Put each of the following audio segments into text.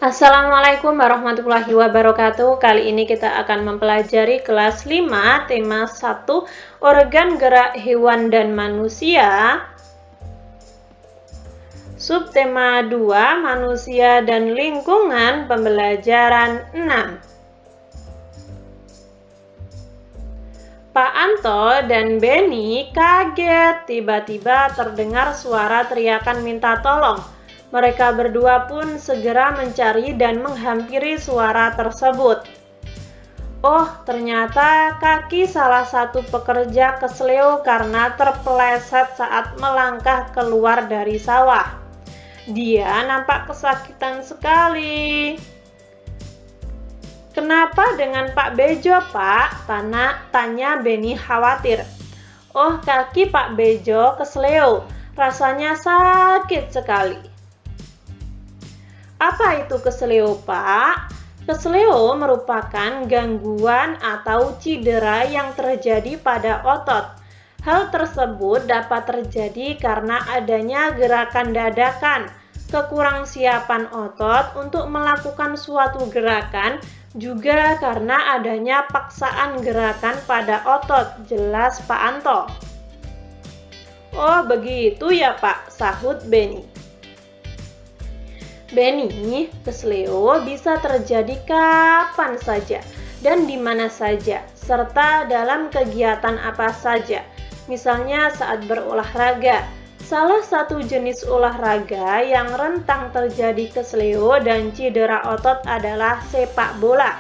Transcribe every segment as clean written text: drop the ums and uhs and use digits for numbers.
Assalamualaikum warahmatullahi wabarakatuh. Kali ini kita akan mempelajari kelas 5, tema 1, organ gerak hewan dan manusia. Subtema 2, manusia dan lingkungan, pembelajaran 6. Pak Anto dan Benny kaget tiba-tiba terdengar suara teriakan minta tolong. Mereka berdua pun segera mencari dan menghampiri suara tersebut. Oh, ternyata kaki salah satu pekerja kesleo karena terpeleset saat melangkah keluar dari sawah. Dia nampak kesakitan sekali. Kenapa dengan Pak Bejo, Pak? Tanya Benny khawatir. Oh, kaki Pak Bejo kesleo. Rasanya sakit sekali. Apa itu kesleo, Pak? Kesleo merupakan gangguan atau cedera yang terjadi pada otot. Hal tersebut dapat terjadi karena adanya gerakan dadakan, kekurangsiapan otot untuk melakukan suatu gerakan, juga karena adanya paksaan gerakan pada otot, jelas Pak Anto. Oh, begitu ya, Pak, sahut Benny. Benny, kesleo bisa terjadi kapan saja dan di mana saja, serta dalam kegiatan apa saja. Misalnya saat berolahraga. Salah satu jenis olahraga yang rentang terjadi kesleo dan cedera otot adalah sepak bola.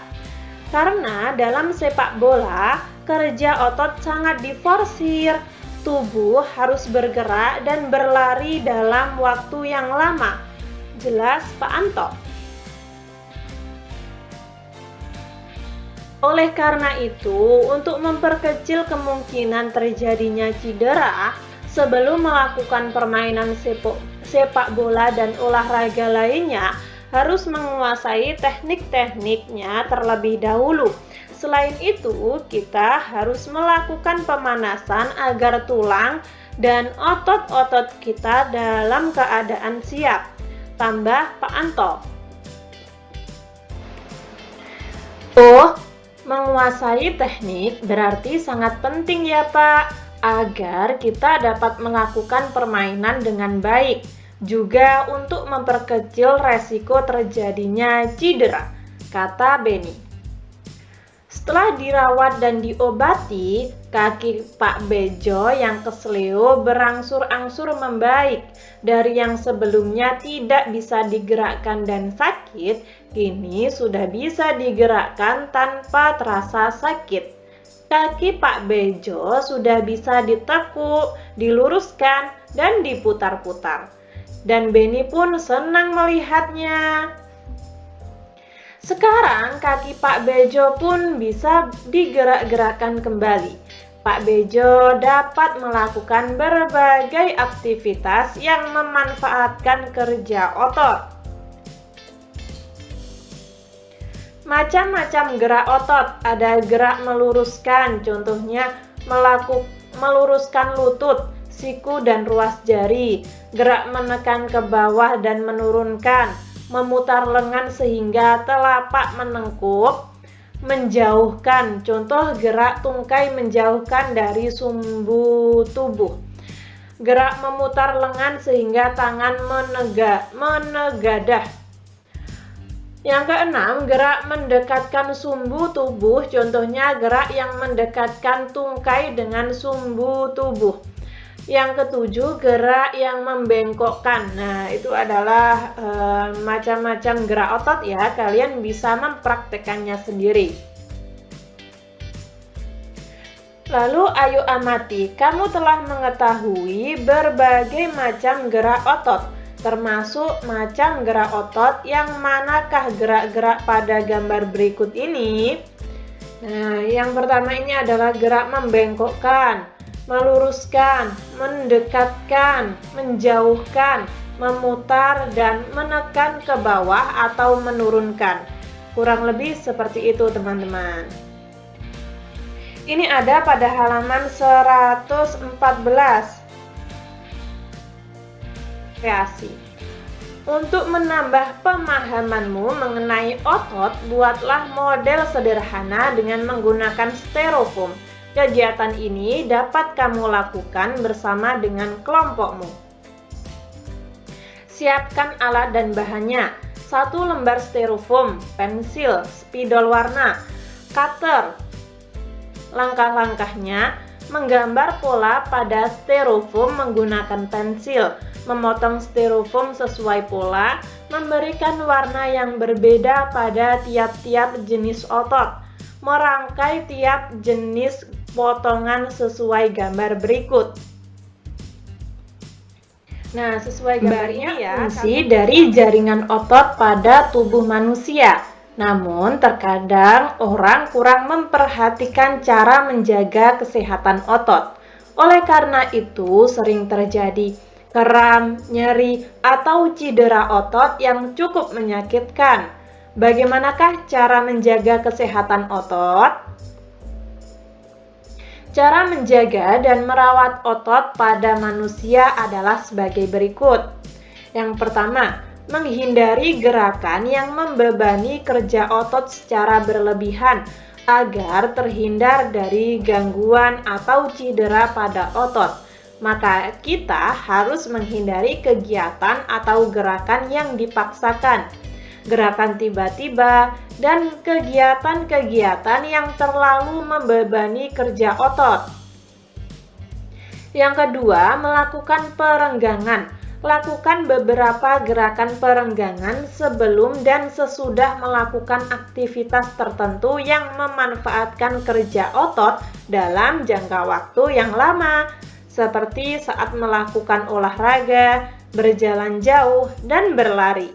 Karena dalam sepak bola, kerja otot sangat diforsir. Tubuh harus bergerak dan berlari dalam waktu yang lama. Jelas Pak Anto. Oleh karena itu, untuk memperkecil kemungkinan terjadinya cedera, sebelum melakukan permainan sepak bola dan olahraga lainnya, harus menguasai teknik-tekniknya terlebih dahulu. Selain itu, kita harus melakukan pemanasan agar tulang dan otot-otot kita dalam keadaan siap. Tambah Pak Anto. Oh, menguasai teknik berarti sangat penting ya Pak, agar kita dapat melakukan permainan dengan baik, juga untuk memperkecil resiko terjadinya cedera, kata Benny. Setelah dirawat dan diobati, kaki Pak Bejo yang kesleo berangsur-angsur membaik. Dari yang sebelumnya tidak bisa digerakkan dan sakit, kini sudah bisa digerakkan tanpa terasa sakit. Kaki Pak Bejo sudah bisa ditekuk, diluruskan, dan diputar-putar. Dan Benny pun senang melihatnya. Sekarang kaki Pak Bejo pun bisa digerak-gerakkan kembali. Pak Bejo dapat melakukan berbagai aktivitas yang memanfaatkan kerja otot. Macam-macam gerak otot, ada gerak meluruskan, contohnya meluruskan lutut, siku dan ruas jari, gerak menekan ke bawah dan menurunkan, memutar lengan sehingga telapak menengkuk, menjauhkan, contoh gerak tungkai menjauhkan dari sumbu tubuh, gerak memutar lengan sehingga tangan menegadah. Yang keenam, gerak mendekatkan sumbu tubuh, contohnya gerak yang mendekatkan tungkai dengan sumbu tubuh. Yang ketujuh, gerak yang membengkokkan. Nah, itu adalah macam-macam gerak otot ya. Kalian bisa mempraktekannya sendiri. Lalu ayo amati, kamu telah mengetahui berbagai macam gerak otot, termasuk macam gerak otot yang manakah gerak-gerak pada gambar berikut ini? Nah, yang pertama ini adalah gerak membengkokkan, meluruskan, mendekatkan, menjauhkan, memutar, dan menekan ke bawah atau menurunkan. Kurang lebih seperti itu teman-teman. Ini ada pada halaman 114. Kreasi. Untuk menambah pemahamanmu mengenai otot, buatlah model sederhana dengan menggunakan styrofoam. Kegiatan ini dapat kamu lakukan bersama dengan kelompokmu. Siapkan alat dan bahannya. 1 lembar styrofoam, pensil, spidol warna, cutter. Langkah-langkahnya: menggambar pola pada styrofoam menggunakan pensil, memotong styrofoam sesuai pola, memberikan warna yang berbeda pada tiap-tiap jenis otot, merangkai tiap jenis potongan sesuai gambar berikut. Nah, sesuai gambar ini ya, fungsi dari jaringan otot pada tubuh manusia. Namun, terkadang orang kurang memperhatikan cara menjaga kesehatan otot. Oleh karena itu, sering terjadi kram, nyeri, atau cedera otot yang cukup menyakitkan. Bagaimanakah cara menjaga kesehatan otot? Cara menjaga dan merawat otot pada manusia adalah sebagai berikut. Yang pertama, menghindari gerakan yang membebani kerja otot secara berlebihan agar terhindar dari gangguan atau cedera pada otot. Maka kita harus menghindari kegiatan atau gerakan yang dipaksakan, gerakan tiba-tiba, dan kegiatan-kegiatan yang terlalu membebani kerja otot. Yang kedua, melakukan perenggangan. Lakukan beberapa gerakan perenggangan sebelum dan sesudah melakukan aktivitas tertentu yang memanfaatkan kerja otot dalam jangka waktu yang lama, seperti saat melakukan olahraga, berjalan jauh, dan berlari.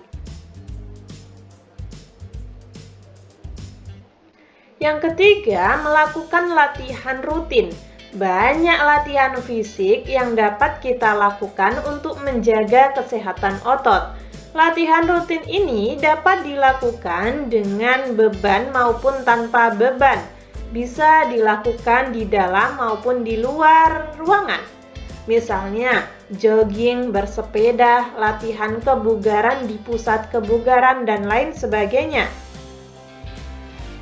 Yang ketiga, melakukan latihan rutin. Banyak latihan fisik yang dapat kita lakukan untuk menjaga kesehatan otot. Latihan rutin ini dapat dilakukan dengan beban maupun tanpa beban. Bisa dilakukan di dalam maupun di luar ruangan. Misalnya, jogging, bersepeda, latihan kebugaran di pusat kebugaran, dan lain sebagainya.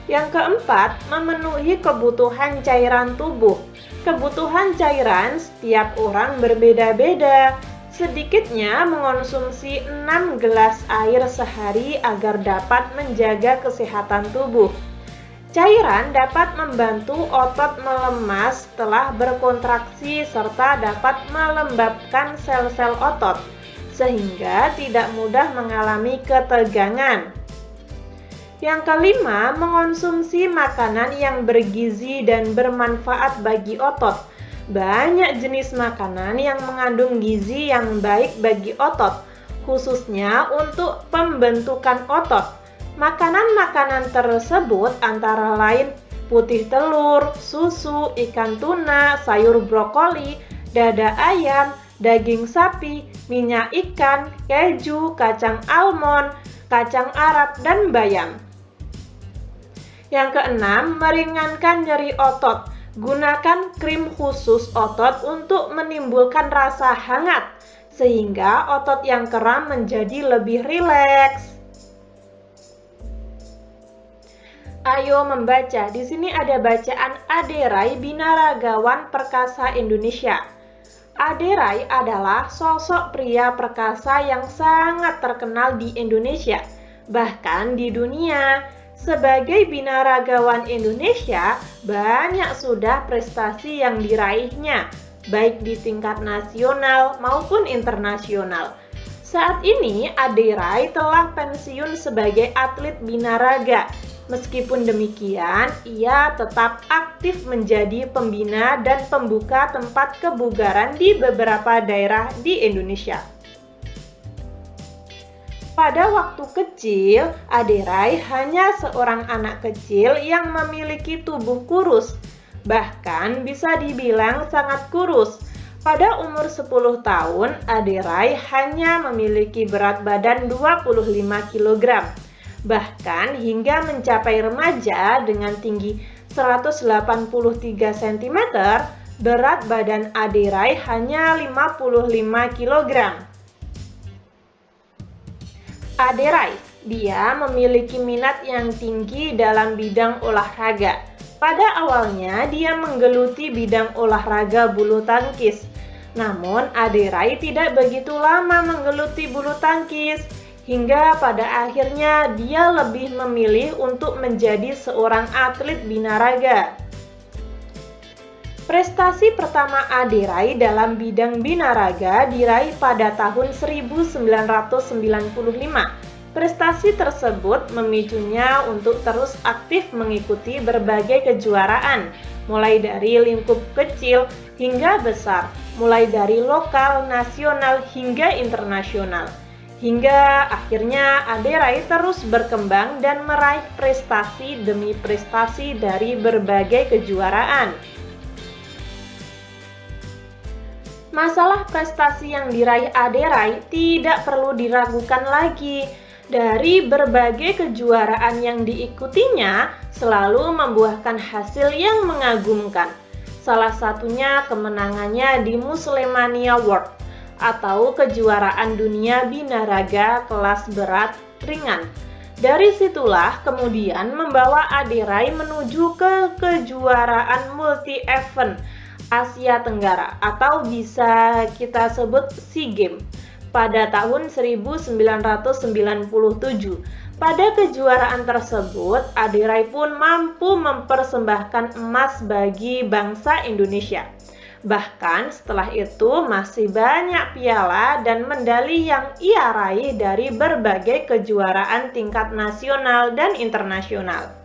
Yang keempat, memenuhi kebutuhan cairan tubuh. Kebutuhan cairan setiap orang berbeda-beda. Sedikitnya mengonsumsi 6 gelas air sehari agar dapat menjaga kesehatan tubuh. Cairan dapat membantu otot melemas setelah berkontraksi serta dapat melembabkan sel-sel otot, sehingga tidak mudah mengalami ketegangan. Yang kelima, mengonsumsi makanan yang bergizi dan bermanfaat bagi otot. Banyak jenis makanan yang mengandung gizi yang baik bagi otot, khususnya untuk pembentukan otot. Makanan-makanan tersebut antara lain putih telur, susu, ikan tuna, sayur brokoli, dada ayam, daging sapi, minyak ikan, keju, kacang almond, kacang Arab, dan bayam. Yang keenam, meringankan nyeri otot. Gunakan krim khusus otot untuk menimbulkan rasa hangat, sehingga otot yang kram menjadi lebih rileks. Ayo membaca. Di sini ada bacaan Aderai Binaragawan Perkasa Indonesia. Aderai adalah sosok pria perkasa yang sangat terkenal di Indonesia, bahkan di dunia. Sebagai binaragawan Indonesia, banyak sudah prestasi yang diraihnya, baik di tingkat nasional maupun internasional. Saat ini, Aderai telah pensiun sebagai atlet binaraga. Meskipun demikian, ia tetap aktif menjadi pembina dan pembuka tempat kebugaran di beberapa daerah di Indonesia. Pada waktu kecil, Aderai hanya seorang anak kecil yang memiliki tubuh kurus, bahkan bisa dibilang sangat kurus. Pada umur 10 tahun, Aderai hanya memiliki berat badan 25 kg. Bahkan hingga mencapai remaja dengan tinggi 183 cm, berat badan Aderai hanya 55 kg. Aderai, dia memiliki minat yang tinggi dalam bidang olahraga. Pada awalnya, dia menggeluti bidang olahraga bulu tangkis. Namun, Aderai tidak begitu lama menggeluti bulu tangkis, hingga pada akhirnya dia lebih memilih untuk menjadi seorang atlet binaraga. Prestasi pertama Aderai dalam bidang binaraga diraih pada tahun 1995. Prestasi tersebut memicunya untuk terus aktif mengikuti berbagai kejuaraan, mulai dari lingkup kecil hingga besar, mulai dari lokal, nasional, hingga internasional. Hingga akhirnya Aderai terus berkembang dan meraih prestasi demi prestasi dari berbagai kejuaraan. Masalah prestasi yang diraih Aderai tidak perlu diragukan lagi. Dari berbagai kejuaraan yang diikutinya selalu membuahkan hasil yang mengagumkan. Salah satunya kemenangannya di Muslemania World atau kejuaraan dunia binaraga kelas berat ringan. Dari situlah kemudian membawa Aderai menuju ke kejuaraan multi-event Asia Tenggara atau bisa kita sebut SEA Games pada tahun 1997. Pada kejuaraan tersebut, Aderai pun mampu mempersembahkan emas bagi bangsa Indonesia. Bahkan setelah itu masih banyak piala dan medali yang ia raih dari berbagai kejuaraan tingkat nasional dan internasional.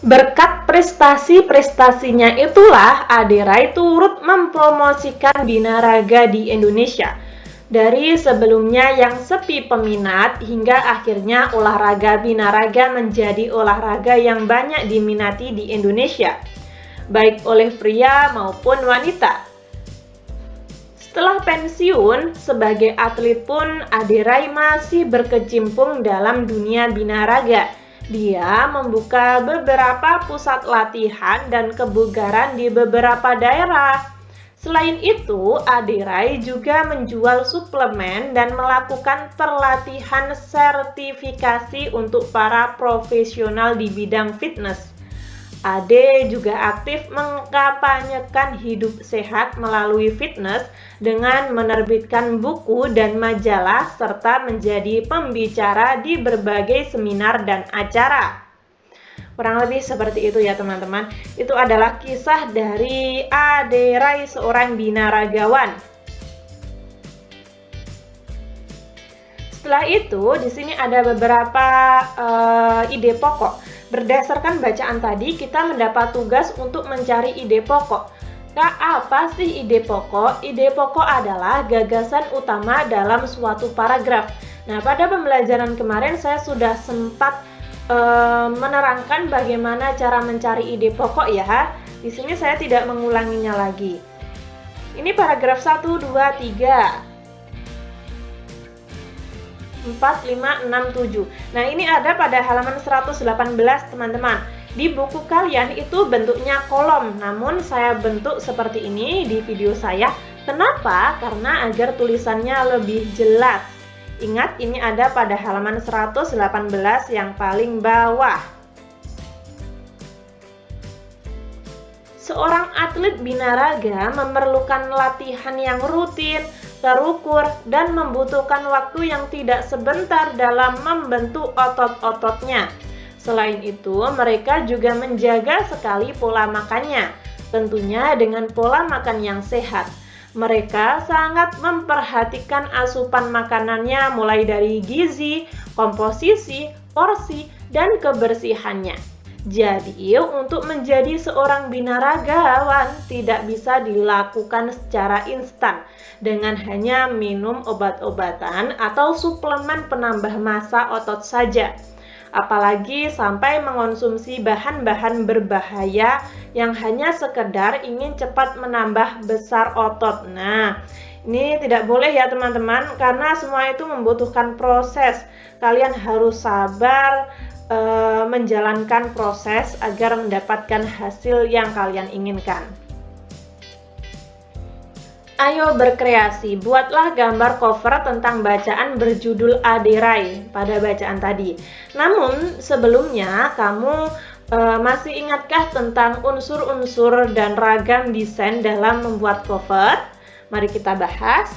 Berkat prestasi-prestasinya itulah Aderai turut mempromosikan binaraga di Indonesia. Dari sebelumnya yang sepi peminat hingga akhirnya olahraga binaraga menjadi olahraga yang banyak diminati di Indonesia, baik oleh pria maupun wanita. Setelah pensiun sebagai atlet pun Aderai masih berkecimpung dalam dunia binaraga. Dia membuka beberapa pusat latihan dan kebugaran di beberapa daerah. Selain itu, Aderai juga menjual suplemen dan melakukan pelatihan sertifikasi untuk para profesional di bidang fitness. Ade juga aktif mengkampanyekan hidup sehat melalui fitness dengan menerbitkan buku dan majalah serta menjadi pembicara di berbagai seminar dan acara. Kurang lebih seperti itu ya teman-teman. Itu adalah kisah dari Aderai, seorang binaragawan. Setelah itu, di sini ada beberapa ide pokok. Berdasarkan bacaan tadi, kita mendapat tugas untuk mencari ide pokok. Kak, apa sih ide pokok? Ide pokok adalah gagasan utama dalam suatu paragraf. Nah, pada pembelajaran kemarin saya sudah sempat menerangkan bagaimana cara mencari ide pokok ya. Di sini saya tidak mengulanginya lagi. Ini paragraf 1, 2, 3. 4, 5, 6, 7. Nah, ini ada pada halaman 118 teman-teman. Di buku kalian itu bentuknya kolom, namun saya bentuk seperti ini di video saya. Kenapa? Karena agar tulisannya lebih jelas. Ingat, ini ada pada halaman 118 yang paling bawah. Seorang atlet binaraga memerlukan latihan yang rutin, terukur, dan membutuhkan waktu yang tidak sebentar dalam membentuk otot-ototnya. Selain itu, mereka juga menjaga sekali pola makannya, tentunya dengan pola makan yang sehat. Mereka sangat memperhatikan asupan makanannya mulai dari gizi, komposisi, porsi, dan kebersihannya. Jadi, untuk menjadi seorang binaragawan tidak bisa dilakukan secara instan dengan hanya minum obat-obatan atau suplemen penambah massa otot saja. Apalagi sampai mengonsumsi bahan-bahan berbahaya yang hanya sekedar ingin cepat menambah besar otot. Nah, ini tidak boleh ya teman-teman, karena semua itu membutuhkan proses. Kalian harus sabar menjalankan proses agar mendapatkan hasil yang kalian inginkan. Ayo berkreasi, buatlah gambar cover tentang bacaan berjudul Aderai pada bacaan tadi. Namun sebelumnya kamu masih ingatkah tentang unsur-unsur dan ragam desain dalam membuat cover? Mari kita bahas.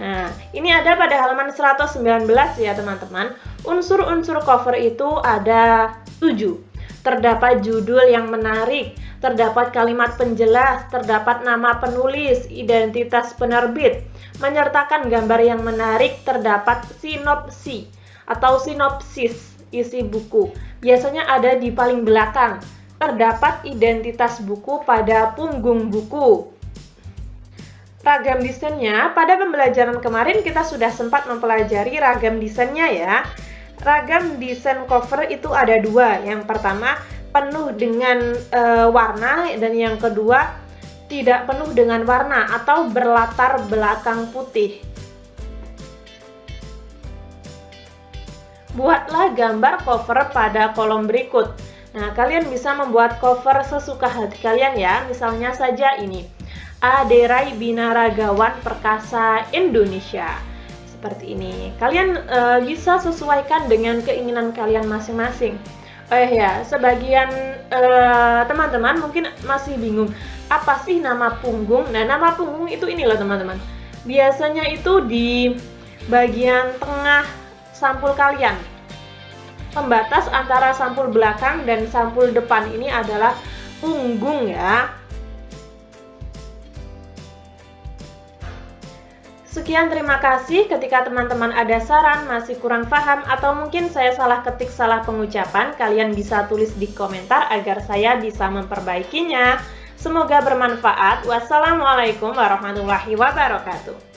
Nah, ini ada pada halaman 119 ya teman-teman. Unsur-unsur cover itu ada 7. Terdapat judul yang menarik, terdapat kalimat penjelas, terdapat nama penulis, identitas penerbit, menyertakan gambar yang menarik, terdapat sinopsi atau sinopsis isi buku. Biasanya ada di paling belakang. Terdapat identitas buku pada punggung buku. Ragam desainnya, pada pembelajaran kemarin kita sudah sempat mempelajari ragam desainnya ya. Ragam desain cover itu ada 2. Yang pertama penuh dengan warna dan yang kedua tidak penuh dengan warna atau berlatar belakang putih. Buatlah gambar cover pada kolom berikut. Nah, kalian bisa membuat cover sesuka hati kalian ya. Misalnya saja ini, Aderai Binaragawan Perkasa Indonesia. Seperti ini. Kalian bisa sesuaikan dengan keinginan kalian masing-masing. Ya, sebagian teman-teman mungkin masih bingung, apa sih nama punggung? Nah, nama punggung itu ini loh teman-teman. Biasanya itu di bagian tengah sampul kalian. Pembatas antara sampul belakang dan sampul depan ini adalah punggung ya. Sekian, terima kasih. Ketika teman-teman ada saran, masih kurang paham, atau mungkin saya salah ketik, salah pengucapan, kalian bisa tulis di komentar agar saya bisa memperbaikinya. Semoga bermanfaat. Wassalamualaikum warahmatullahi wabarakatuh.